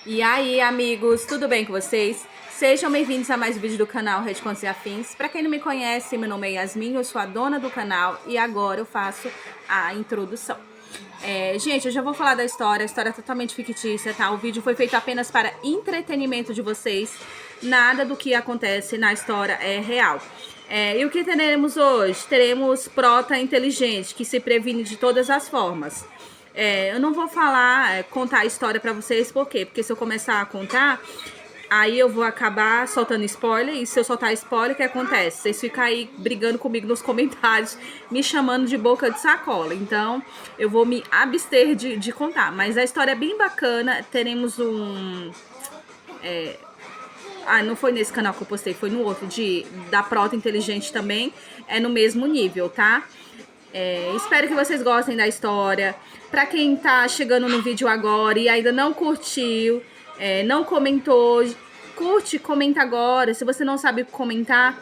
E aí, amigos, tudo bem com vocês? Sejam bem-vindos a mais um vídeo do canal Rede Contos e Afins. Para quem não me conhece, meu nome é Yasmin, eu sou a dona do canal e agora eu faço a introdução. Gente, eu já vou falar da história, a história é totalmente fictícia, tá? O vídeo foi feito apenas para entretenimento de vocês, nada do que acontece na história é real. E o que teremos hoje? Teremos Prota inteligente, que se previne de todas as formas. Eu não vou falar, contar a história pra vocês, por quê? Porque se eu começar a contar, aí eu vou acabar soltando spoiler, e se eu soltar spoiler, o que acontece? Vocês ficam aí brigando comigo nos comentários, me chamando de boca de sacola. Então, eu vou me abster de contar. Mas a história é bem bacana, teremos um... não foi nesse canal que eu postei, foi no outro, da Prota Inteligente também, é no mesmo nível, tá? Espero que vocês gostem da história. Pra quem tá chegando no vídeo agora e ainda não curtiu, não comentou, curte, comenta agora. Se você não sabe comentar,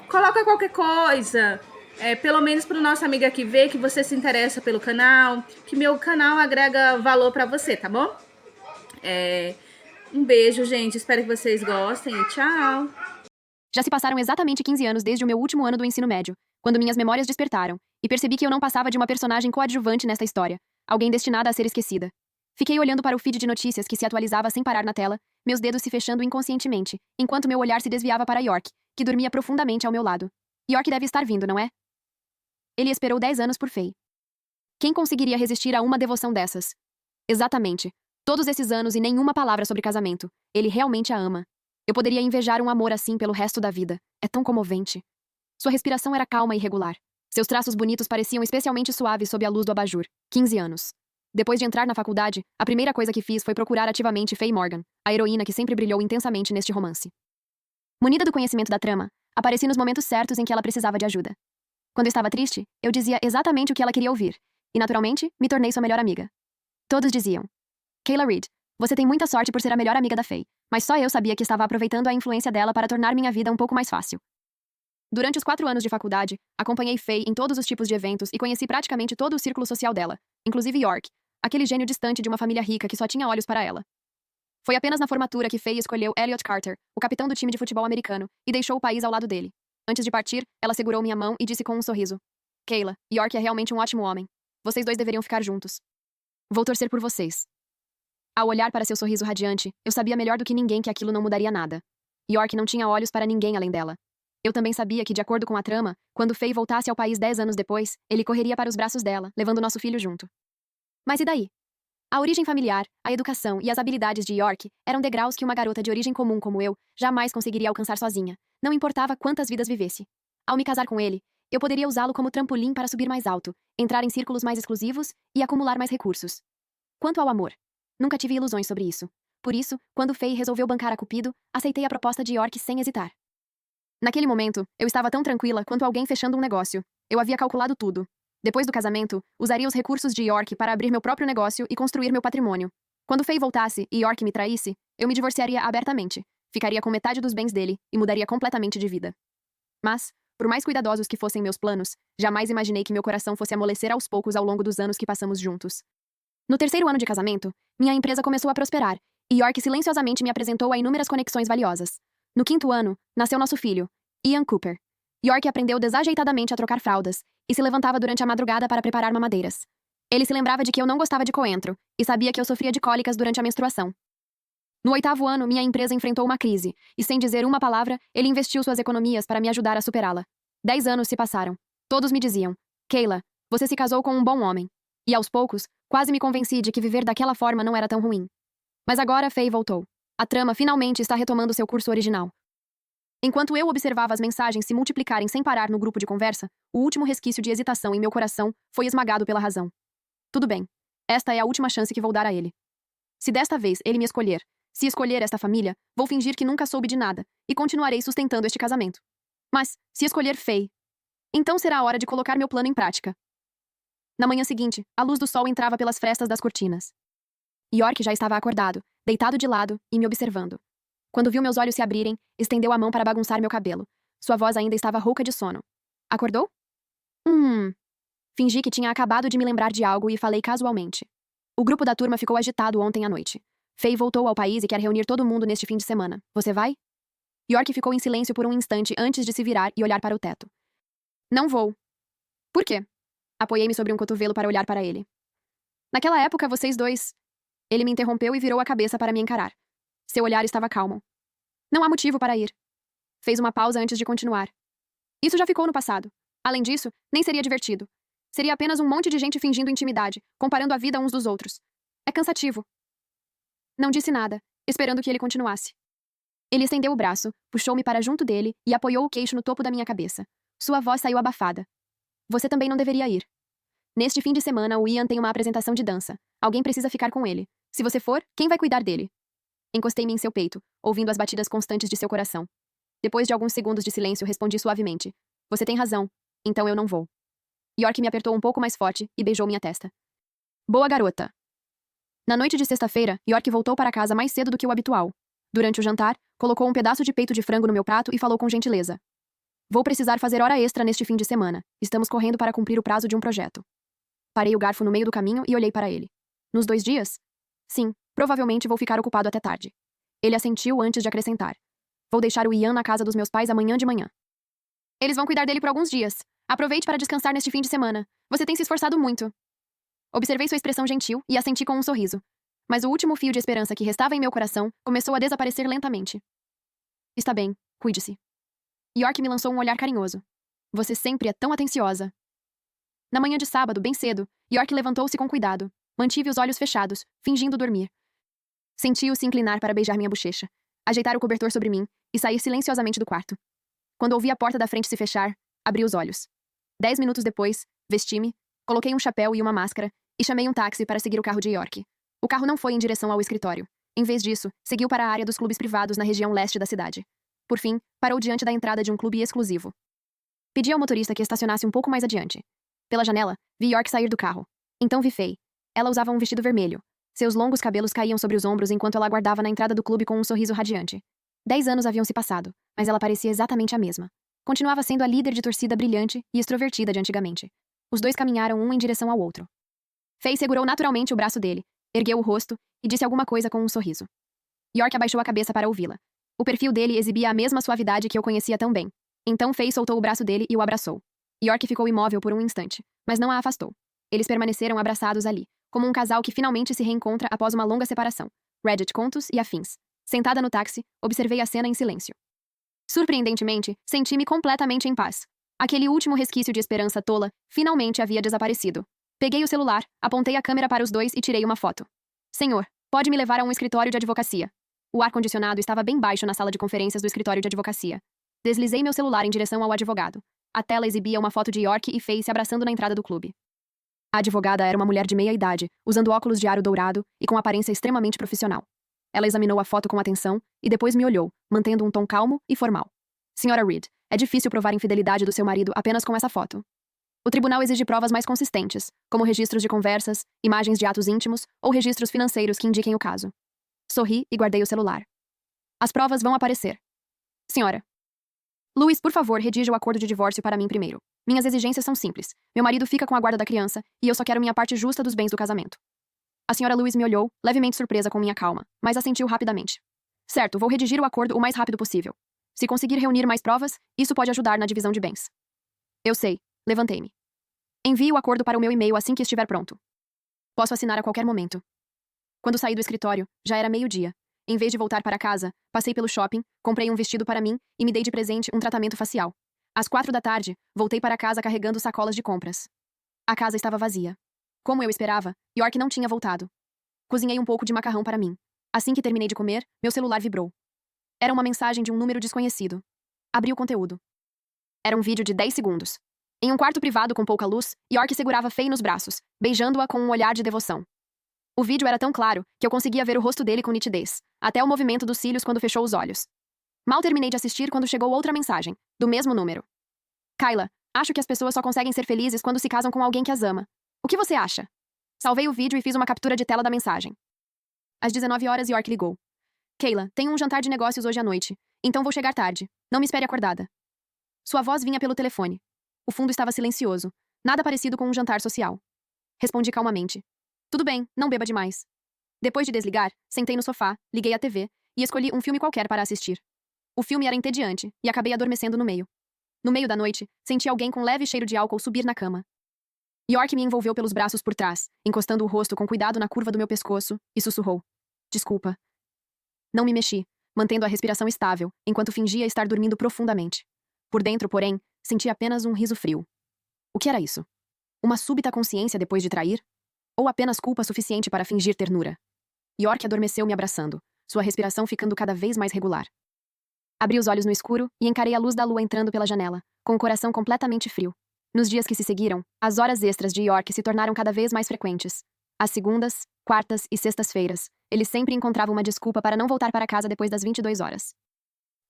coloca qualquer coisa. Pelo menos pro nosso amigo aqui ver que você se interessa pelo canal, que meu canal agrega valor pra você, tá bom? Um beijo, gente. Espero que vocês gostem e tchau! Já se passaram exatamente 15 anos desde o meu último ano do ensino médio, quando minhas memórias despertaram, e percebi que eu não passava de uma personagem coadjuvante nesta história, alguém destinada a ser esquecida. Fiquei olhando para o feed de notícias que se atualizava sem parar na tela, meus dedos se fechando inconscientemente, enquanto meu olhar se desviava para York, que dormia profundamente ao meu lado. York deve estar vindo, não é? Ele esperou 10 anos por Faye. Quem conseguiria resistir a uma devoção dessas? Exatamente. Todos esses anos e nenhuma palavra sobre casamento. Ele realmente a ama. Eu poderia invejar um amor assim pelo resto da vida. É tão comovente. Sua respiração era calma e regular. Seus traços bonitos pareciam especialmente suaves sob a luz do abajur. 15 anos. Depois de entrar na faculdade, a primeira coisa que fiz foi procurar ativamente Faye Morgan, a heroína que sempre brilhou intensamente neste romance. Munida do conhecimento da trama, apareci nos momentos certos em que ela precisava de ajuda. Quando estava triste, eu dizia exatamente o que ela queria ouvir, e naturalmente, me tornei sua melhor amiga. Todos diziam: Kayla Reed, você tem muita sorte por ser a melhor amiga da Faye, mas só eu sabia que estava aproveitando a influência dela para tornar minha vida um pouco mais fácil. Durante os 4 anos de faculdade, acompanhei Faye em todos os tipos de eventos e conheci praticamente todo o círculo social dela, inclusive York, aquele gênio distante de uma família rica que só tinha olhos para ela. Foi apenas na formatura que Faye escolheu Elliot Carter, o capitão do time de futebol americano, e deixou o país ao lado dele. Antes de partir, ela segurou minha mão e disse com um sorriso: Kayla, York é realmente um ótimo homem. Vocês dois deveriam ficar juntos. Vou torcer por vocês. Ao olhar para seu sorriso radiante, eu sabia melhor do que ninguém que aquilo não mudaria nada. York não tinha olhos para ninguém além dela. Eu também sabia que, de acordo com a trama, quando Faye voltasse ao país 10 anos depois, ele correria para os braços dela, levando nosso filho junto. Mas e daí? A origem familiar, a educação e as habilidades de York eram degraus que uma garota de origem comum como eu jamais conseguiria alcançar sozinha, não importava quantas vidas vivesse. Ao me casar com ele, eu poderia usá-lo como trampolim para subir mais alto, entrar em círculos mais exclusivos e acumular mais recursos. Quanto ao amor, nunca tive ilusões sobre isso. Por isso, quando Faye resolveu bancar a Cupido, aceitei a proposta de York sem hesitar. Naquele momento, eu estava tão tranquila quanto alguém fechando um negócio. Eu havia calculado tudo. Depois do casamento, usaria os recursos de York para abrir meu próprio negócio e construir meu patrimônio. Quando Faye voltasse e York me traísse, eu me divorciaria abertamente, ficaria com metade dos bens dele e mudaria completamente de vida. Mas, por mais cuidadosos que fossem meus planos, jamais imaginei que meu coração fosse amolecer aos poucos ao longo dos anos que passamos juntos. No terceiro ano de casamento, minha empresa começou a prosperar, e York silenciosamente me apresentou a inúmeras conexões valiosas. No quinto ano, nasceu nosso filho, Ian Cooper. York aprendeu desajeitadamente a trocar fraldas, e se levantava durante a madrugada para preparar mamadeiras. Ele se lembrava de que eu não gostava de coentro, e sabia que eu sofria de cólicas durante a menstruação. No oitavo ano, minha empresa enfrentou uma crise, e sem dizer uma palavra, ele investiu suas economias para me ajudar a superá-la. 10 anos se passaram. Todos me diziam: Kayla, você se casou com um bom homem. E aos poucos, quase me convenci de que viver daquela forma não era tão ruim. Mas agora Faye voltou. A trama finalmente está retomando seu curso original. Enquanto eu observava as mensagens se multiplicarem sem parar no grupo de conversa, o último resquício de hesitação em meu coração foi esmagado pela razão. Tudo bem. Esta é a última chance que vou dar a ele. Se desta vez ele me escolher, se escolher esta família, vou fingir que nunca soube de nada e continuarei sustentando este casamento. Mas, se escolher Faye, então será a hora de colocar meu plano em prática. Na manhã seguinte, a luz do sol entrava pelas frestas das cortinas. York já estava acordado, deitado de lado e me observando. Quando viu meus olhos se abrirem, estendeu a mão para bagunçar meu cabelo. Sua voz ainda estava rouca de sono. Acordou? Fingi que tinha acabado de me lembrar de algo e falei casualmente. O grupo da turma ficou agitado ontem à noite. Faye voltou ao país e quer reunir todo mundo neste fim de semana. Você vai? York ficou em silêncio por um instante antes de se virar e olhar para o teto. Não vou. Por quê? Apoiei-me sobre um cotovelo para olhar para ele. Naquela época, vocês dois... Ele me interrompeu e virou a cabeça para me encarar. Seu olhar estava calmo. Não há motivo para ir. Fez uma pausa antes de continuar. Isso já ficou no passado. Além disso, nem seria divertido. Seria apenas um monte de gente fingindo intimidade, comparando a vida uns dos outros. É cansativo. Não disse nada, esperando que ele continuasse. Ele estendeu o braço, puxou-me para junto dele e apoiou o queixo no topo da minha cabeça. Sua voz saiu abafada. Você também não deveria ir. Neste fim de semana, o Ian tem uma apresentação de dança. Alguém precisa ficar com ele. Se você for, quem vai cuidar dele? Encostei-me em seu peito, ouvindo as batidas constantes de seu coração. Depois de alguns segundos de silêncio, respondi suavemente. Você tem razão. Então eu não vou. York me apertou um pouco mais forte e beijou minha testa. Boa garota. Na noite de sexta-feira, York voltou para casa mais cedo do que o habitual. Durante o jantar, colocou um pedaço de peito de frango no meu prato e falou com gentileza. Vou precisar fazer hora extra neste fim de semana. Estamos correndo para cumprir o prazo de um projeto. Parei o garfo no meio do caminho e olhei para ele. Nos 2 dias? Sim, provavelmente vou ficar ocupado até tarde. Ele assentiu antes de acrescentar. Vou deixar o Ian na casa dos meus pais amanhã de manhã. Eles vão cuidar dele por alguns dias. Aproveite para descansar neste fim de semana. Você tem se esforçado muito. Observei sua expressão gentil e assenti com um sorriso. Mas o último fio de esperança que restava em meu coração começou a desaparecer lentamente. Está bem, cuide-se. York me lançou um olhar carinhoso. Você sempre é tão atenciosa. Na manhã de sábado, bem cedo, York levantou-se com cuidado. Mantive os olhos fechados, fingindo dormir. Senti-o se inclinar para beijar minha bochecha, ajeitar o cobertor sobre mim e sair silenciosamente do quarto. Quando ouvi a porta da frente se fechar, abri os olhos. 10 minutos depois, vesti-me, coloquei um chapéu e uma máscara e chamei um táxi para seguir o carro de York. O carro não foi em direção ao escritório. Em vez disso, seguiu para a área dos clubes privados na região leste da cidade. Por fim, parou diante da entrada de um clube exclusivo. Pedi ao motorista que estacionasse um pouco mais adiante. Pela janela, vi York sair do carro. Então vi Faye. Ela usava um vestido vermelho. Seus longos cabelos caíam sobre os ombros enquanto ela aguardava na entrada do clube com um sorriso radiante. 10 anos haviam se passado, mas ela parecia exatamente a mesma. Continuava sendo a líder de torcida brilhante e extrovertida de antigamente. Os dois caminharam um em direção ao outro. Faye segurou naturalmente o braço dele, ergueu o rosto e disse alguma coisa com um sorriso. York abaixou a cabeça para ouvi-la. O perfil dele exibia a mesma suavidade que eu conhecia tão bem. Então Faye soltou o braço dele e o abraçou. York ficou imóvel por um instante, mas não a afastou. Eles permaneceram abraçados ali, como um casal que finalmente se reencontra após uma longa separação. Reddit contos e afins. Sentada no táxi, observei a cena em silêncio. Surpreendentemente, senti-me completamente em paz. Aquele último resquício de esperança tola finalmente havia desaparecido. Peguei o celular, apontei a câmera para os dois e tirei uma foto. Senhor, pode me levar a um escritório de advocacia. O ar-condicionado estava bem baixo na sala de conferências do escritório de advocacia. Deslizei meu celular em direção ao advogado. A tela exibia uma foto de York e Faye se abraçando na entrada do clube. A advogada era uma mulher de meia idade, usando óculos de aro dourado e com aparência extremamente profissional. Ela examinou a foto com atenção e depois me olhou, mantendo um tom calmo e formal. Senhora Reed, é difícil provar infidelidade do seu marido apenas com essa foto. O tribunal exige provas mais consistentes, como registros de conversas, imagens de atos íntimos ou registros financeiros que indiquem o caso. Sorri e guardei o celular. As provas vão aparecer. Senhora. Louis, por favor, redija o acordo de divórcio para mim primeiro. Minhas exigências são simples. Meu marido fica com a guarda da criança e eu só quero minha parte justa dos bens do casamento. A senhora Louis me olhou, levemente surpresa com minha calma, mas assentiu rapidamente. Certo, vou redigir o acordo o mais rápido possível. Se conseguir reunir mais provas, isso pode ajudar na divisão de bens. Eu sei. Levantei-me. Envie o acordo para o meu e-mail assim que estiver pronto. Posso assinar a qualquer momento. Quando saí do escritório, já era meio-dia. Em vez de voltar para casa, passei pelo shopping, comprei um vestido para mim e me dei de presente um tratamento facial. Às 4 da tarde, voltei para casa carregando sacolas de compras. A casa estava vazia. Como eu esperava, York não tinha voltado. Cozinhei um pouco de macarrão para mim. Assim que terminei de comer, meu celular vibrou. Era uma mensagem de um número desconhecido. Abri o conteúdo. Era um vídeo de 10 segundos. Em um quarto privado com pouca luz, York segurava Faye nos braços, beijando-a com um olhar de devoção. O vídeo era tão claro que eu conseguia ver o rosto dele com nitidez, até o movimento dos cílios quando fechou os olhos. Mal terminei de assistir quando chegou outra mensagem, do mesmo número. Kyla, acho que as pessoas só conseguem ser felizes quando se casam com alguém que as ama. O que você acha? Salvei o vídeo e fiz uma captura de tela da mensagem. Às 19 horas, York ligou. Kayla, tenho um jantar de negócios hoje à noite, então vou chegar tarde. Não me espere acordada. Sua voz vinha pelo telefone. O fundo estava silencioso, nada parecido com um jantar social. Respondi calmamente. Tudo bem, não beba demais. Depois de desligar, sentei no sofá, liguei a TV e escolhi um filme qualquer para assistir. O filme era entediante e acabei adormecendo no meio. No meio da noite, senti alguém com leve cheiro de álcool subir na cama. York me envolveu pelos braços por trás, encostando o rosto com cuidado na curva do meu pescoço, e sussurrou: Desculpa. Não me mexi, mantendo a respiração estável, enquanto fingia estar dormindo profundamente. Por dentro, porém, senti apenas um riso frio. O que era isso? Uma súbita consciência depois de trair? Ou apenas culpa suficiente para fingir ternura? York adormeceu me abraçando, sua respiração ficando cada vez mais regular. Abri os olhos no escuro e encarei a luz da lua entrando pela janela, com o coração completamente frio. Nos dias que se seguiram, as horas extras de York se tornaram cada vez mais frequentes. Às segundas, quartas e sextas-feiras, ele sempre encontrava uma desculpa para não voltar para casa depois das 22 horas.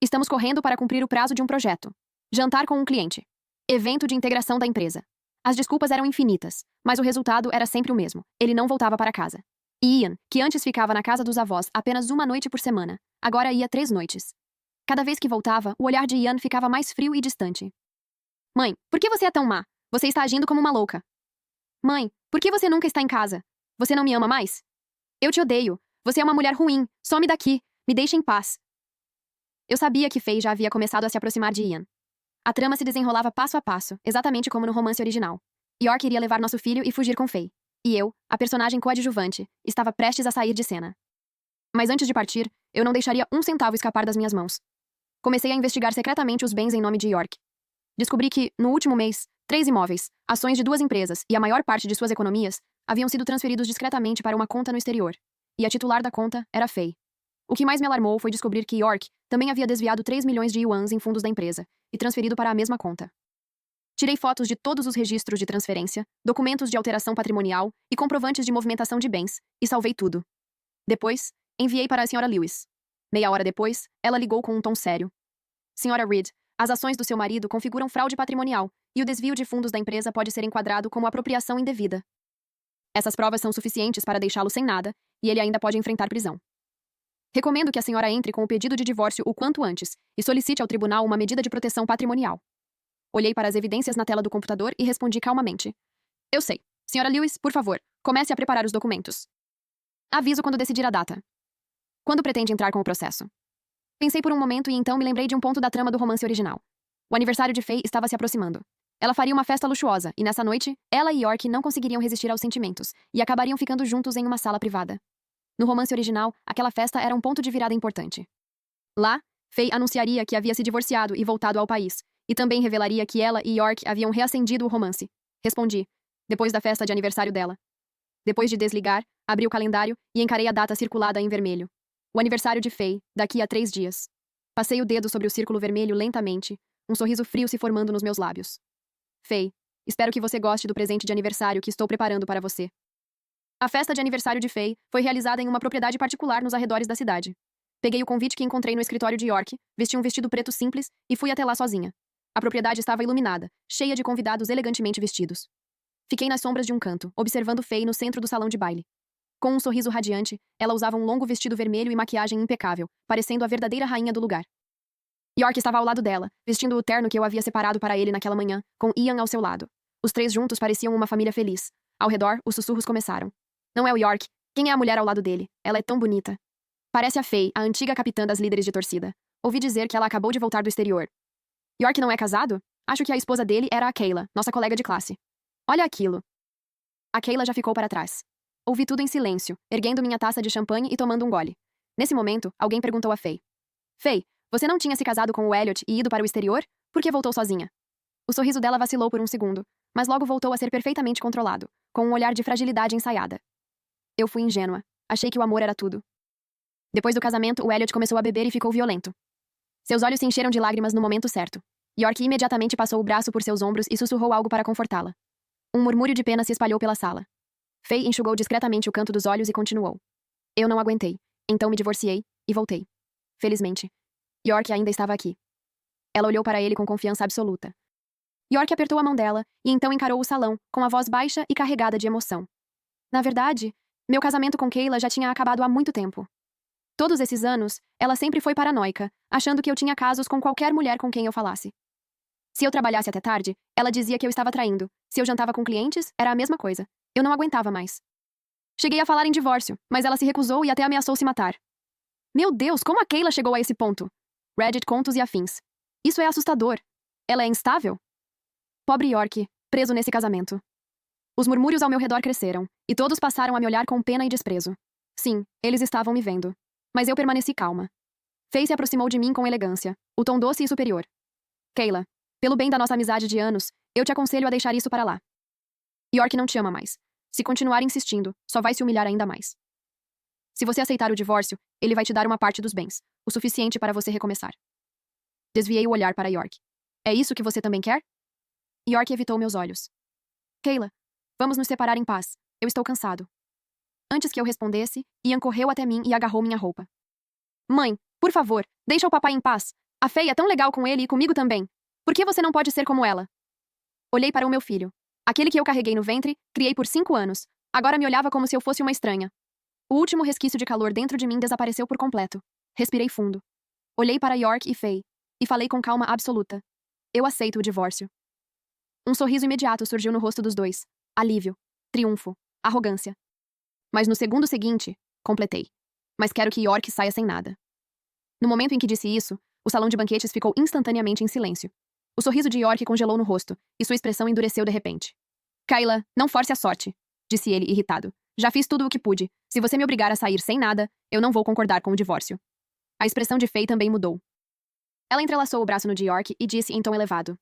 Estamos correndo para cumprir o prazo de um projeto. Jantar com um cliente. Evento de integração da empresa. As desculpas eram infinitas, mas o resultado era sempre o mesmo. Ele não voltava para casa. E Ian, que antes ficava na casa dos avós apenas uma noite por semana, agora ia 3 noites. Cada vez que voltava, o olhar de Ian ficava mais frio e distante. Mãe, por que você é tão má? Você está agindo como uma louca. Mãe, por que você nunca está em casa? Você não me ama mais? Eu te odeio. Você é uma mulher ruim. Some daqui. Me deixe em paz. Eu sabia que Faye já havia começado a se aproximar de Ian. A trama se desenrolava passo a passo, exatamente como no romance original. York iria levar nosso filho e fugir com Faye. E eu, a personagem coadjuvante, estava prestes a sair de cena. Mas antes de partir, eu não deixaria um centavo escapar das minhas mãos. Comecei a investigar secretamente os bens em nome de York. Descobri que, no último mês, 3 imóveis, ações de 2 empresas e a maior parte de suas economias haviam sido transferidos discretamente para uma conta no exterior. E a titular da conta era Faye. O que mais me alarmou foi descobrir que York também havia desviado 3 milhões de yuans em fundos da empresa e transferido para a mesma conta. Tirei fotos de todos os registros de transferência, documentos de alteração patrimonial e comprovantes de movimentação de bens, e salvei tudo. Depois, enviei para a Sra. Lewis. Meia hora depois, ela ligou com um tom sério. Sra. Reed, as ações do seu marido configuram fraude patrimonial, e o desvio de fundos da empresa pode ser enquadrado como apropriação indevida. Essas provas são suficientes para deixá-lo sem nada, e ele ainda pode enfrentar prisão. Recomendo que a senhora entre com o pedido de divórcio o quanto antes e solicite ao tribunal uma medida de proteção patrimonial. Olhei para as evidências na tela do computador e respondi calmamente. Eu sei. Sra. Lewis, por favor, comece a preparar os documentos. Aviso quando decidir a data. Quando pretende entrar com o processo? Pensei por um momento e então me lembrei de um ponto da trama do romance original. O aniversário de Faye estava se aproximando. Ela faria uma festa luxuosa, e nessa noite, ela e York não conseguiriam resistir aos sentimentos, e acabariam ficando juntos em uma sala privada. No romance original, aquela festa era um ponto de virada importante. Lá, Faye anunciaria que havia se divorciado e voltado ao país, e também revelaria que ela e York haviam reacendido o romance. Respondi, depois da festa de aniversário dela. Depois de desligar, abri o calendário e encarei a data circulada em vermelho. O aniversário de Faye, daqui a 3 dias. Passei o dedo sobre o círculo vermelho lentamente, um sorriso frio se formando nos meus lábios. Faye, espero que você goste do presente de aniversário que estou preparando para você. A festa de aniversário de Faye foi realizada em uma propriedade particular nos arredores da cidade. Peguei o convite que encontrei no escritório de York, vesti um vestido preto simples e fui até lá sozinha. A propriedade estava iluminada, cheia de convidados elegantemente vestidos. Fiquei nas sombras de um canto, observando Faye no centro do salão de baile. Com um sorriso radiante, ela usava um longo vestido vermelho e maquiagem impecável, parecendo a verdadeira rainha do lugar. York estava ao lado dela, vestindo o terno que eu havia separado para ele naquela manhã, com Ian ao seu lado. Os 3 juntos pareciam uma família feliz. Ao redor, os sussurros começaram. Não é o York. Quem é a mulher ao lado dele? Ela é tão bonita. Parece a Faye, a antiga capitã das líderes de torcida. Ouvi dizer que ela acabou de voltar do exterior. York não é casado? Acho que a esposa dele era a Kayla, nossa colega de classe. Olha aquilo. A Kayla já ficou para trás. Ouvi tudo em silêncio, erguendo minha taça de champanhe e tomando um gole. Nesse momento, alguém perguntou a Faye. Faye, você não tinha se casado com o Elliot e ido para o exterior? Por que voltou sozinha? O sorriso dela vacilou por um segundo, mas logo voltou a ser perfeitamente controlado, com um olhar de fragilidade ensaiada. Eu fui ingênua. Achei que o amor era tudo. Depois do casamento, o Elliot começou a beber e ficou violento. Seus olhos se encheram de lágrimas no momento certo. York imediatamente passou o braço por seus ombros e sussurrou algo para confortá-la. Um murmúrio de pena se espalhou pela sala. Faye enxugou discretamente o canto dos olhos e continuou. Eu não aguentei. Então me divorciei e voltei. Felizmente. York ainda estava aqui. Ela olhou para ele com confiança absoluta. York apertou a mão dela e então encarou o salão, com a voz baixa e carregada de emoção. Na verdade, meu casamento com Kayla já tinha acabado há muito tempo. Todos esses anos, ela sempre foi paranoica, achando que eu tinha casos com qualquer mulher com quem eu falasse. Se eu trabalhasse até tarde, ela dizia que eu estava traindo. Se eu jantava com clientes, era a mesma coisa. Eu não aguentava mais. Cheguei a falar em divórcio, mas ela se recusou e até ameaçou se matar. Meu Deus, como a Kayla chegou a esse ponto? Reddit, contos e afins. Isso é assustador. Ela é instável? Pobre York, preso nesse casamento. Os murmúrios ao meu redor cresceram, e todos passaram a me olhar com pena e desprezo. Sim, eles estavam me vendo. Mas eu permaneci calma. Faye se aproximou de mim com elegância, o tom doce e superior. Kayla, pelo bem da nossa amizade de anos, eu te aconselho a deixar isso para lá. York não te ama mais. Se continuar insistindo, só vai se humilhar ainda mais. Se você aceitar o divórcio, ele vai te dar uma parte dos bens, o suficiente para você recomeçar. Desviei o olhar para York. É isso que você também quer? York evitou meus olhos. Kayla, vamos nos separar em paz. Eu estou cansado. Antes que eu respondesse, Ian correu até mim e agarrou minha roupa. Mãe, por favor, deixa o papai em paz. A Faye é tão legal com ele e comigo também. Por que você não pode ser como ela? Olhei para o meu filho. Aquele que eu carreguei no ventre, criei por 5 anos. Agora me olhava como se eu fosse uma estranha. O último resquício de calor dentro de mim desapareceu por completo. Respirei fundo. Olhei para York e Faye, e falei com calma absoluta. Eu aceito o divórcio. Um sorriso imediato surgiu no rosto dos dois. Alívio, triunfo, arrogância. Mas no segundo seguinte, completei. Mas quero que York saia sem nada. No momento em que disse isso, o salão de banquetes ficou instantaneamente em silêncio. O sorriso de York congelou no rosto, e sua expressão endureceu de repente. Kayla, não force a sorte, disse ele, irritado. Já fiz tudo o que pude. Se você me obrigar a sair sem nada, eu não vou concordar com o divórcio. A expressão de Faye também mudou. Ela entrelaçou o braço no de York e disse em tom elevado.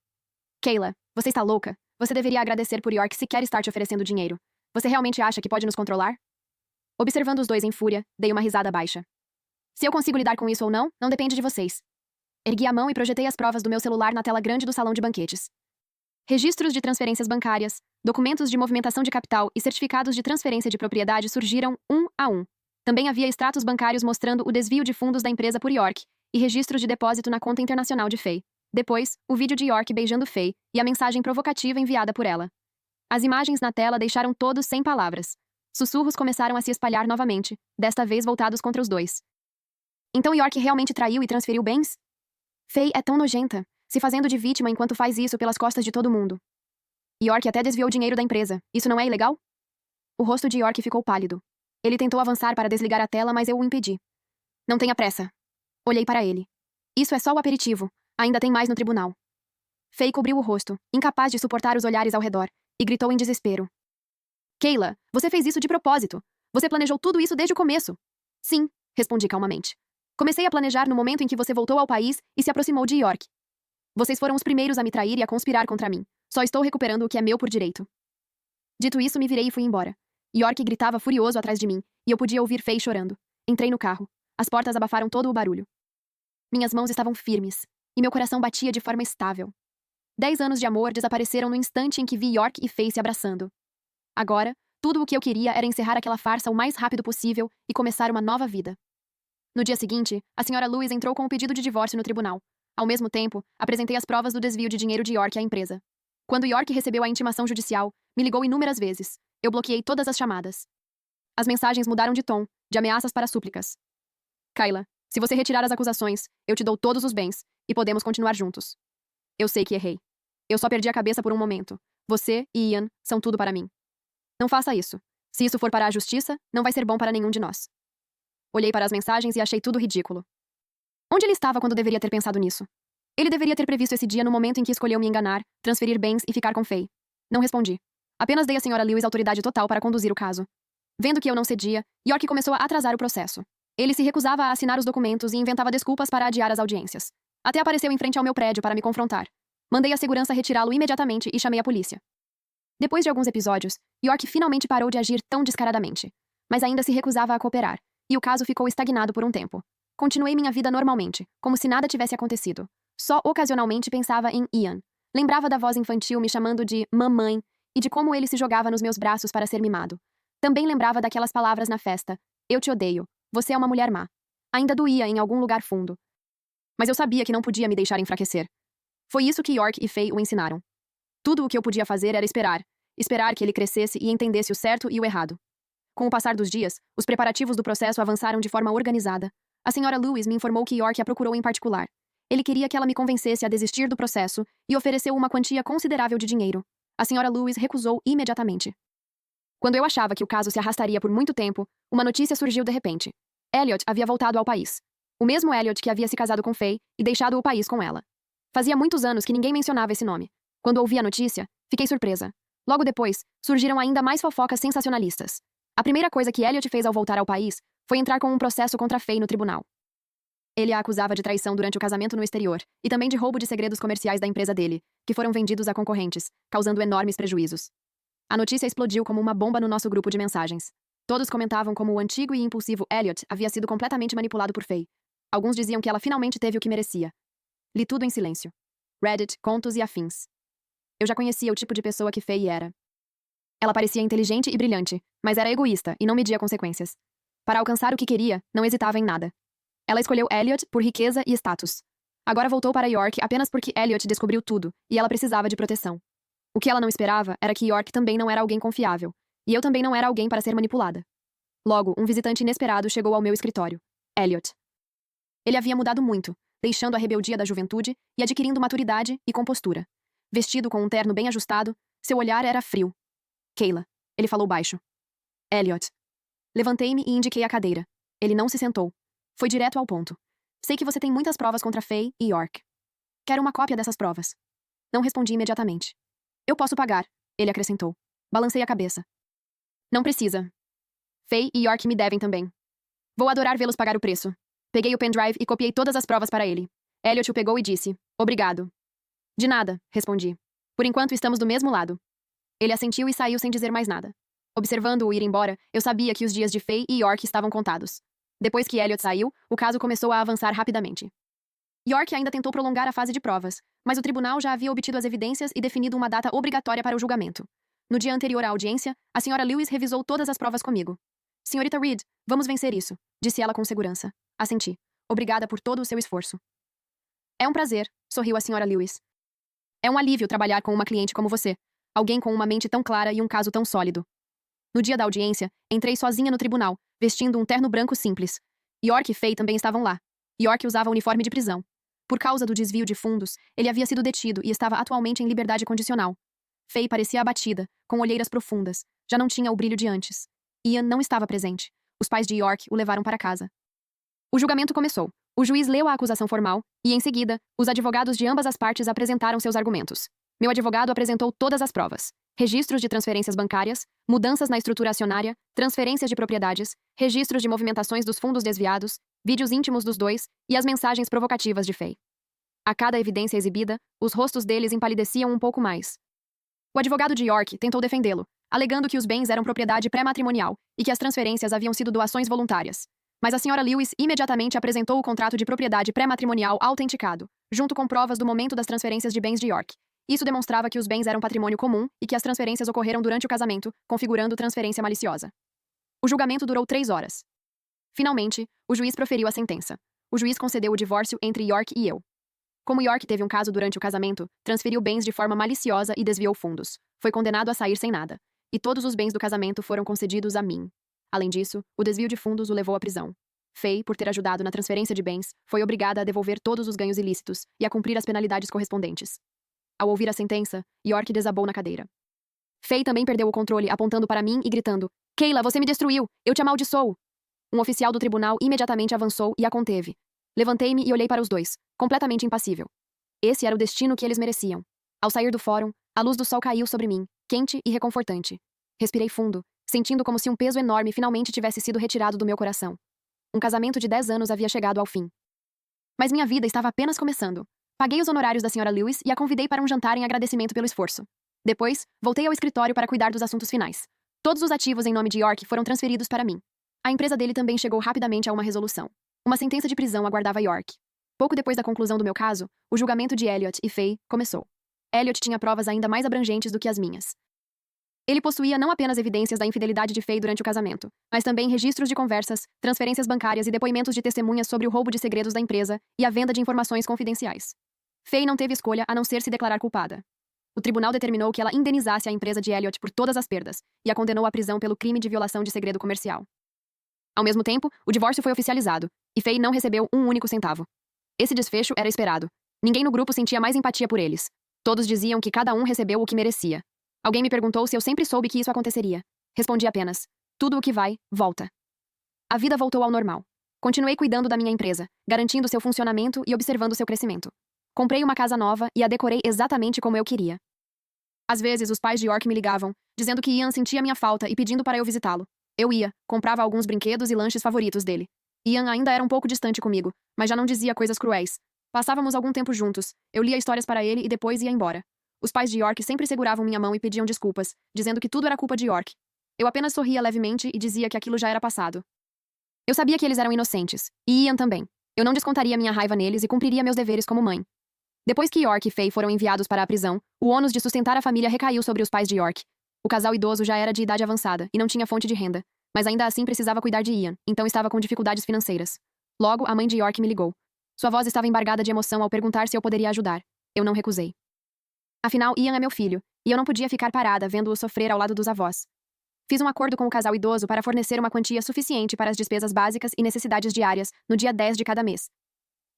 Kayla, você está louca? Você deveria agradecer por York sequer estar te oferecendo dinheiro. Você realmente acha que pode nos controlar? Observando os dois em fúria, dei uma risada baixa. Se eu consigo lidar com isso ou não, não depende de vocês. Ergui a mão e projetei as provas do meu celular na tela grande do salão de banquetes. Registros de transferências bancárias, documentos de movimentação de capital e certificados de transferência de propriedade surgiram um a um. Também havia extratos bancários mostrando o desvio de fundos da empresa por York e registros de depósito na conta internacional de Faye. Depois, o vídeo de York beijando Faye e a mensagem provocativa enviada por ela. As imagens na tela deixaram todos sem palavras. Sussurros começaram a se espalhar novamente, desta vez voltados contra os dois. Então York realmente traiu e transferiu bens? Faye é tão nojenta, se fazendo de vítima enquanto faz isso pelas costas de todo mundo. York até desviou o dinheiro da empresa. Isso não é ilegal? O rosto de York ficou pálido. Ele tentou avançar para desligar a tela, mas eu o impedi. Não tenha pressa. Olhei para ele. Isso é só o aperitivo. Ainda tem mais no tribunal. Faye cobriu o rosto, incapaz de suportar os olhares ao redor, e gritou em desespero. Kayla, você fez isso de propósito. Você planejou tudo isso desde o começo. Sim, respondi calmamente. Comecei a planejar no momento em que você voltou ao país e se aproximou de York. Vocês foram os primeiros a me trair e a conspirar contra mim. Só estou recuperando o que é meu por direito. Dito isso, me virei e fui embora. York gritava furioso atrás de mim, e eu podia ouvir Faye chorando. Entrei no carro. As portas abafaram todo o barulho. Minhas mãos estavam firmes, e meu coração batia de forma estável. 10 anos de amor desapareceram no instante em que vi York e Faye se abraçando. Agora, tudo o que eu queria era encerrar aquela farsa o mais rápido possível e começar uma nova vida. No dia seguinte, a Sra. Lewis entrou com o pedido de divórcio no tribunal. Ao mesmo tempo, apresentei as provas do desvio de dinheiro de York à empresa. Quando York recebeu a intimação judicial, me ligou inúmeras vezes. Eu bloqueei todas as chamadas. As mensagens mudaram de tom, de ameaças para súplicas. Kayla, se você retirar as acusações, eu te dou todos os bens, e podemos continuar juntos. Eu sei que errei. Eu só perdi a cabeça por um momento. Você e Ian são tudo para mim. Não faça isso. Se isso for para a justiça, não vai ser bom para nenhum de nós. Olhei para as mensagens e achei tudo ridículo. Onde ele estava quando deveria ter pensado nisso? Ele deveria ter previsto esse dia no momento em que escolheu me enganar, transferir bens e ficar com Faye. Não respondi. Apenas dei à Sra. Lewis autoridade total para conduzir o caso. Vendo que eu não cedia, York começou a atrasar o processo. Ele se recusava a assinar os documentos e inventava desculpas para adiar as audiências. Até apareceu em frente ao meu prédio para me confrontar. Mandei a segurança retirá-lo imediatamente e chamei a polícia. Depois de alguns episódios, York finalmente parou de agir tão descaradamente. Mas ainda se recusava a cooperar, e o caso ficou estagnado por um tempo. Continuei minha vida normalmente, como se nada tivesse acontecido. Só ocasionalmente pensava em Ian. Lembrava da voz infantil me chamando de mamãe e de como ele se jogava nos meus braços para ser mimado. Também lembrava daquelas palavras na festa. Eu te odeio. Você é uma mulher má. Ainda doía em algum lugar fundo. Mas eu sabia que não podia me deixar enfraquecer. Foi isso que York e Faye o ensinaram. Tudo o que eu podia fazer era esperar. Esperar que ele crescesse e entendesse o certo e o errado. Com o passar dos dias, os preparativos do processo avançaram de forma organizada. A Sra. Lewis me informou que York a procurou em particular. Ele queria que ela me convencesse a desistir do processo e ofereceu uma quantia considerável de dinheiro. A Sra. Lewis recusou imediatamente. Quando eu achava que o caso se arrastaria por muito tempo, uma notícia surgiu de repente. Elliot havia voltado ao país. O mesmo Elliot que havia se casado com Faye e deixado o país com ela. Fazia muitos anos que ninguém mencionava esse nome. Quando ouvi a notícia, fiquei surpresa. Logo depois, surgiram ainda mais fofocas sensacionalistas. A primeira coisa que Elliot fez ao voltar ao país foi entrar com um processo contra Faye no tribunal. Ele a acusava de traição durante o casamento no exterior e também de roubo de segredos comerciais da empresa dele, que foram vendidos a concorrentes, causando enormes prejuízos. A notícia explodiu como uma bomba no nosso grupo de mensagens. Todos comentavam como o antigo e impulsivo Elliot havia sido completamente manipulado por Faye. Alguns diziam que ela finalmente teve o que merecia. Li tudo em silêncio. Reddit, contos e afins. Eu já conhecia o tipo de pessoa que Faye era. Ela parecia inteligente e brilhante, mas era egoísta e não media consequências. Para alcançar o que queria, não hesitava em nada. Ela escolheu Elliot por riqueza e status. Agora voltou para York apenas porque Elliot descobriu tudo e ela precisava de proteção. O que ela não esperava era que York também não era alguém confiável, e eu também não era alguém para ser manipulada. Logo, um visitante inesperado chegou ao meu escritório. Elliot. Ele havia mudado muito, deixando a rebeldia da juventude e adquirindo maturidade e compostura. Vestido com um terno bem ajustado, seu olhar era frio. Kayla. Ele falou baixo. Elliot. Levantei-me e indiquei a cadeira. Ele não se sentou. Foi direto ao ponto. Sei que você tem muitas provas contra Faye e York. Quero uma cópia dessas provas. Não respondi imediatamente. Eu posso pagar, ele acrescentou. Balancei a cabeça. Não precisa. Faye e York me devem também. Vou adorar vê-los pagar o preço. Peguei o pendrive e copiei todas as provas para ele. Elliot o pegou e disse, obrigado. De nada, respondi. Por enquanto estamos do mesmo lado. Ele assentiu e saiu sem dizer mais nada. Observando-o ir embora, eu sabia que os dias de Faye e York estavam contados. Depois que Elliot saiu, o caso começou a avançar rapidamente. York ainda tentou prolongar a fase de provas, mas o tribunal já havia obtido as evidências e definido uma data obrigatória para o julgamento. No dia anterior à audiência, a senhora Lewis revisou todas as provas comigo. Senhorita Reed, vamos vencer isso, disse ela com segurança. Assenti. Obrigada por todo o seu esforço. É um prazer, sorriu a senhora Lewis. É um alívio trabalhar com uma cliente como você. Alguém com uma mente tão clara e um caso tão sólido. No dia da audiência, entrei sozinha no tribunal, vestindo um terno branco simples. York e Faye também estavam lá. York usava uniforme de prisão. Por causa do desvio de fundos, ele havia sido detido e estava atualmente em liberdade condicional. Faye parecia abatida, com olheiras profundas. Já não tinha o brilho de antes. Ian não estava presente. Os pais de York o levaram para casa. O julgamento começou. O juiz leu a acusação formal e, em seguida, os advogados de ambas as partes apresentaram seus argumentos. Meu advogado apresentou todas as provas. Registros de transferências bancárias, mudanças na estrutura acionária, transferências de propriedades, registros de movimentações dos fundos desviados, vídeos íntimos dos dois e as mensagens provocativas de Faye. A cada evidência exibida, os rostos deles empalideciam um pouco mais. O advogado de York tentou defendê-lo, alegando que os bens eram propriedade pré-matrimonial e que as transferências haviam sido doações voluntárias. Mas a senhora Lewis imediatamente apresentou o contrato de propriedade pré-matrimonial autenticado, junto com provas do momento das transferências de bens de York. Isso demonstrava que os bens eram patrimônio comum e que as transferências ocorreram durante o casamento, configurando transferência maliciosa. O julgamento durou 3 horas. Finalmente, o juiz proferiu a sentença. O juiz concedeu o divórcio entre York e eu. Como York teve um caso durante o casamento, transferiu bens de forma maliciosa e desviou fundos. Foi condenado a sair sem nada. E todos os bens do casamento foram concedidos a mim. Além disso, o desvio de fundos o levou à prisão. Faye, por ter ajudado na transferência de bens, foi obrigada a devolver todos os ganhos ilícitos e a cumprir as penalidades correspondentes. Ao ouvir a sentença, York desabou na cadeira. Faye também perdeu o controle, apontando para mim e gritando: Kayla, você me destruiu! Eu te amaldiçoo! Um oficial do tribunal imediatamente avançou e a conteve. Levantei-me e olhei para os dois, completamente impassível. Esse era o destino que eles mereciam. Ao sair do fórum, a luz do sol caiu sobre mim, quente e reconfortante. Respirei fundo, sentindo como se um peso enorme finalmente tivesse sido retirado do meu coração. Um casamento de 10 anos havia chegado ao fim. Mas minha vida estava apenas começando. Paguei os honorários da senhora Lewis e a convidei para um jantar em agradecimento pelo esforço. Depois, voltei ao escritório para cuidar dos assuntos finais. Todos os ativos em nome de York foram transferidos para mim. A empresa dele também chegou rapidamente a uma resolução. Uma sentença de prisão aguardava York. Pouco depois da conclusão do meu caso, o julgamento de Elliot e Faye começou. Elliot tinha provas ainda mais abrangentes do que as minhas. Ele possuía não apenas evidências da infidelidade de Faye durante o casamento, mas também registros de conversas, transferências bancárias e depoimentos de testemunhas sobre o roubo de segredos da empresa e a venda de informações confidenciais. Faye não teve escolha a não ser se declarar culpada. O tribunal determinou que ela indenizasse a empresa de Elliot por todas as perdas e a condenou à prisão pelo crime de violação de segredo comercial. Ao mesmo tempo, o divórcio foi oficializado, e Faye não recebeu um único centavo. Esse desfecho era esperado. Ninguém no grupo sentia mais empatia por eles. Todos diziam que cada um recebeu o que merecia. Alguém me perguntou se eu sempre soube que isso aconteceria. Respondi apenas: tudo o que vai, volta. A vida voltou ao normal. Continuei cuidando da minha empresa, garantindo seu funcionamento e observando seu crescimento. Comprei uma casa nova e a decorei exatamente como eu queria. Às vezes, os pais de York me ligavam, dizendo que Ian sentia minha falta e pedindo para eu visitá-lo. Eu ia, comprava alguns brinquedos e lanches favoritos dele. Ian ainda era um pouco distante comigo, mas já não dizia coisas cruéis. Passávamos algum tempo juntos, eu lia histórias para ele e depois ia embora. Os pais de York sempre seguravam minha mão e pediam desculpas, dizendo que tudo era culpa de York. Eu apenas sorria levemente e dizia que aquilo já era passado. Eu sabia que eles eram inocentes, e Ian também. Eu não descontaria minha raiva neles e cumpriria meus deveres como mãe. Depois que York e Faye foram enviados para a prisão, o ônus de sustentar a família recaiu sobre os pais de York. O casal idoso já era de idade avançada e não tinha fonte de renda, mas ainda assim precisava cuidar de Ian, então estava com dificuldades financeiras. Logo, a mãe de York me ligou. Sua voz estava embargada de emoção ao perguntar se eu poderia ajudar. Eu não recusei. Afinal, Ian é meu filho, e eu não podia ficar parada vendo-o sofrer ao lado dos avós. Fiz um acordo com o casal idoso para fornecer uma quantia suficiente para as despesas básicas e necessidades diárias no dia 10 de cada mês.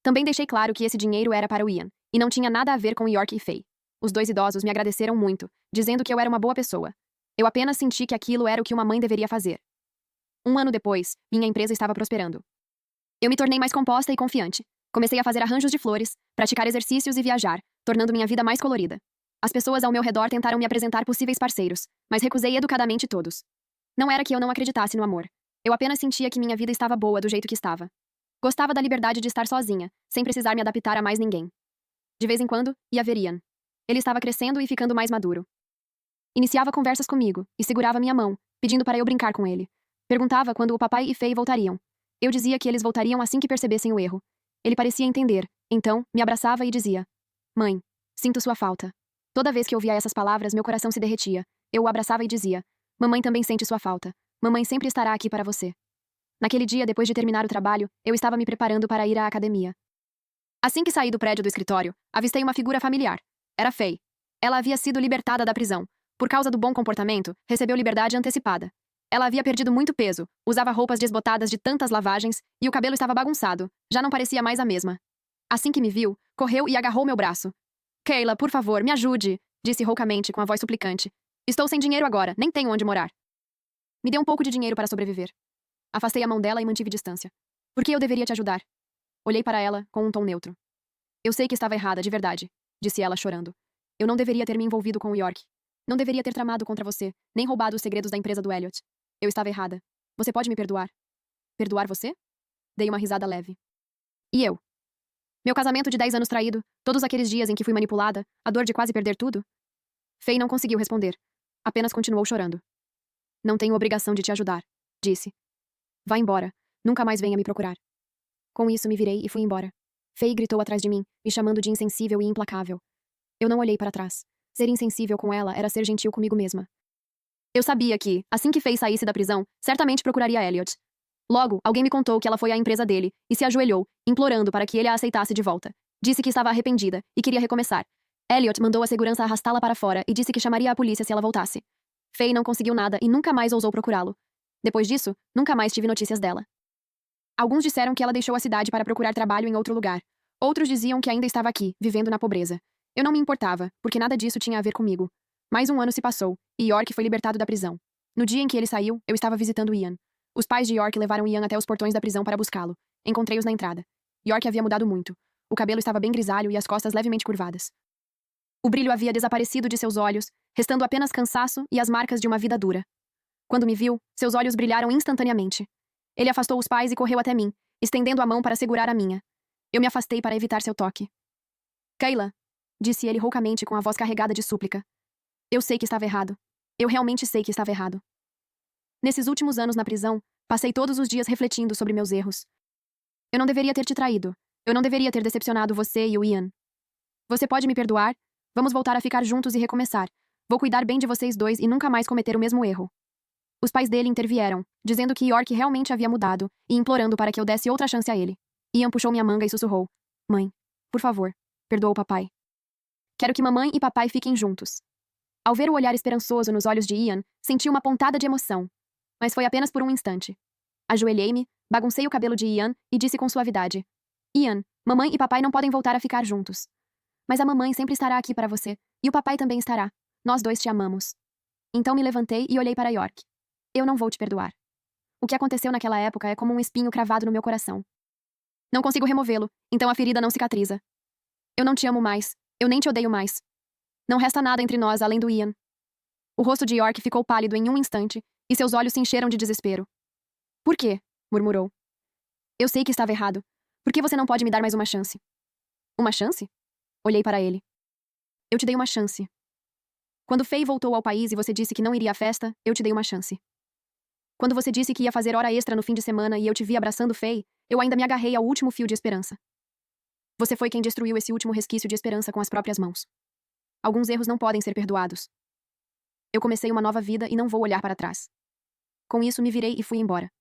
Também deixei claro que esse dinheiro era para o Ian, e não tinha nada a ver com York e Faye. Os dois idosos me agradeceram muito, dizendo que eu era uma boa pessoa. Eu apenas senti que aquilo era o que uma mãe deveria fazer. Um ano depois, minha empresa estava prosperando. Eu me tornei mais composta e confiante. Comecei a fazer arranjos de flores, praticar exercícios e viajar, tornando minha vida mais colorida. As pessoas ao meu redor tentaram me apresentar possíveis parceiros, mas recusei educadamente todos. Não era que eu não acreditasse no amor. Eu apenas sentia que minha vida estava boa do jeito que estava. Gostava da liberdade de estar sozinha, sem precisar me adaptar a mais ninguém. De vez em quando, ia ver Ian. Ele estava crescendo e ficando mais maduro. Iniciava conversas comigo e segurava minha mão, pedindo para eu brincar com ele. Perguntava quando o papai e Faye voltariam. Eu dizia que eles voltariam assim que percebessem o erro. Ele parecia entender, então me abraçava e dizia: Mãe, sinto sua falta. Toda vez que ouvia essas palavras, meu coração se derretia. Eu o abraçava e dizia: Mamãe também sente sua falta. Mamãe sempre estará aqui para você. Naquele dia, depois de terminar o trabalho, eu estava me preparando para ir à academia. Assim que saí do prédio do escritório, avistei uma figura familiar. Era Faye. Ela havia sido libertada da prisão. Por causa do bom comportamento, recebeu liberdade antecipada. Ela havia perdido muito peso, usava roupas desbotadas de tantas lavagens e o cabelo estava bagunçado, já não parecia mais a mesma. Assim que me viu, correu e agarrou meu braço. Kayla, por favor, me ajude, disse roucamente com a voz suplicante. Estou sem dinheiro agora, nem tenho onde morar. Me dê um pouco de dinheiro para sobreviver. Afastei a mão dela e mantive distância. Por que eu deveria te ajudar? Olhei para ela com um tom neutro. Eu sei que estava errada, de verdade, disse ela chorando. Eu não deveria ter me envolvido com o York. Não deveria ter tramado contra você, nem roubado os segredos da empresa do Elliot. Eu estava errada. Você pode me perdoar? Perdoar você? Dei uma risada leve. E eu? Meu casamento de 10 anos traído, todos aqueles dias em que fui manipulada, a dor de quase perder tudo? Faye não conseguiu responder. Apenas continuou chorando. Não tenho obrigação de te ajudar, disse. Vá embora. Nunca mais venha me procurar. Com isso me virei e fui embora. Faye gritou atrás de mim, me chamando de insensível e implacável. Eu não olhei para trás. Ser insensível com ela era ser gentil comigo mesma. Eu sabia que, assim que Faye saísse da prisão, certamente procuraria Elliot. Logo, alguém me contou que ela foi à empresa dele e se ajoelhou, implorando para que ele a aceitasse de volta. Disse que estava arrependida e queria recomeçar. Elliot mandou a segurança arrastá-la para fora e disse que chamaria a polícia se ela voltasse. Faye não conseguiu nada e nunca mais ousou procurá-lo. Depois disso, nunca mais tive notícias dela. Alguns disseram que ela deixou a cidade para procurar trabalho em outro lugar. Outros diziam que ainda estava aqui, vivendo na pobreza. Eu não me importava, porque nada disso tinha a ver comigo. Mais um ano se passou, e York foi libertado da prisão. No dia em que ele saiu, eu estava visitando Ian. Os pais de York levaram Ian até os portões da prisão para buscá-lo. Encontrei-os na entrada. York havia mudado muito. O cabelo estava bem grisalho e as costas levemente curvadas. O brilho havia desaparecido de seus olhos, restando apenas cansaço e as marcas de uma vida dura. Quando me viu, seus olhos brilharam instantaneamente. Ele afastou os pais e correu até mim, estendendo a mão para segurar a minha. Eu me afastei para evitar seu toque. Kayla, disse ele roucamente com a voz carregada de súplica. Eu sei que estava errado. Eu realmente sei que estava errado. Nesses últimos anos na prisão, passei todos os dias refletindo sobre meus erros. Eu não deveria ter te traído. Eu não deveria ter decepcionado você e o Ian. Você pode me perdoar? Vamos voltar a ficar juntos e recomeçar. Vou cuidar bem de vocês dois e nunca mais cometer o mesmo erro. Os pais dele intervieram, dizendo que York realmente havia mudado e implorando para que eu desse outra chance a ele. Ian puxou minha manga e sussurrou. Mãe, por favor, perdoa o papai. Quero que mamãe e papai fiquem juntos. Ao ver o olhar esperançoso nos olhos de Ian, senti uma pontada de emoção. Mas foi apenas por um instante. Ajoelhei-me, baguncei o cabelo de Ian e disse com suavidade. Ian, mamãe e papai não podem voltar a ficar juntos. Mas a mamãe sempre estará aqui para você, e o papai também estará. Nós dois te amamos. Então me levantei e olhei para York. Eu não vou te perdoar. O que aconteceu naquela época é como um espinho cravado no meu coração. Não consigo removê-lo, então a ferida não cicatriza. Eu não te amo mais. Eu nem te odeio mais. Não resta nada entre nós além do Ian. O rosto de York ficou pálido em um instante, e seus olhos se encheram de desespero. Por quê? Murmurou. Eu sei que estava errado. Por que você não pode me dar mais uma chance? Uma chance? Olhei para ele. Eu te dei uma chance. Quando Faye voltou ao país e você disse que não iria à festa, eu te dei uma chance. Quando você disse que ia fazer hora extra no fim de semana e eu te vi abraçando Faye, eu ainda me agarrei ao último fio de esperança. Você foi quem destruiu esse último resquício de esperança com as próprias mãos. Alguns erros não podem ser perdoados. Eu comecei uma nova vida e não vou olhar para trás. Com isso, me virei e fui embora.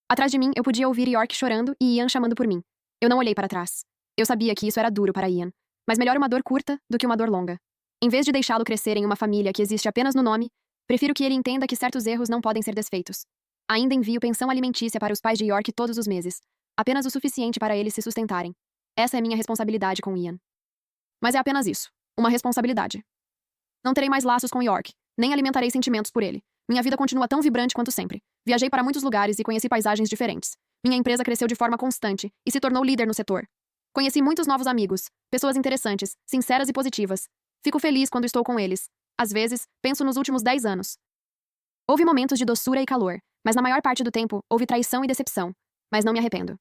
Atrás de mim, eu podia ouvir York chorando e Ian chamando por mim. Eu não olhei para trás. Eu sabia que isso era duro para Ian, mas melhor uma dor curta do que uma dor longa. Em vez de deixá-lo crescer em uma família que existe apenas no nome, prefiro que ele entenda que certos erros não podem ser desfeitos. Ainda envio pensão alimentícia para os pais de York todos os meses, apenas o suficiente para eles se sustentarem. Essa é minha responsabilidade com Ian. Mas é apenas isso, uma responsabilidade. Não terei mais laços com York, nem alimentarei sentimentos por ele. Minha vida continua tão vibrante quanto sempre. Viajei para muitos lugares e conheci paisagens diferentes. Minha empresa cresceu de forma constante e se tornou líder no setor. Conheci muitos novos amigos, pessoas interessantes, sinceras e positivas. Fico feliz quando estou com eles. Às vezes, penso nos últimos 10 anos. Houve momentos de doçura e calor, mas na maior parte do tempo, houve traição e decepção. Mas não me arrependo.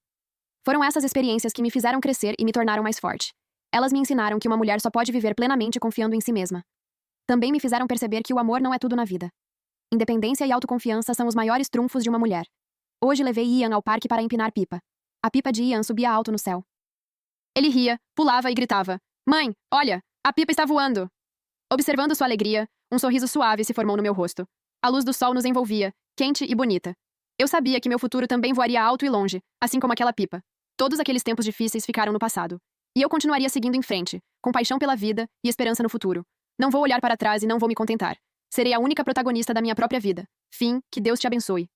Foram essas experiências que me fizeram crescer e me tornaram mais forte. Elas me ensinaram que uma mulher só pode viver plenamente confiando em si mesma. Também me fizeram perceber que o amor não é tudo na vida. Independência e autoconfiança são os maiores trunfos de uma mulher. Hoje levei Ian ao parque para empinar pipa. A pipa de Ian subia alto no céu. Ele ria, pulava e gritava: Mãe, olha, a pipa está voando! Observando sua alegria, um sorriso suave se formou no meu rosto. A luz do sol nos envolvia, quente e bonita. Eu sabia que meu futuro também voaria alto e longe, assim como aquela pipa. Todos aqueles tempos difíceis ficaram no passado. E eu continuaria seguindo em frente, com paixão pela vida e esperança no futuro. Não vou olhar para trás e não vou me contentar. Serei a única protagonista da minha própria vida. Fim, que Deus te abençoe.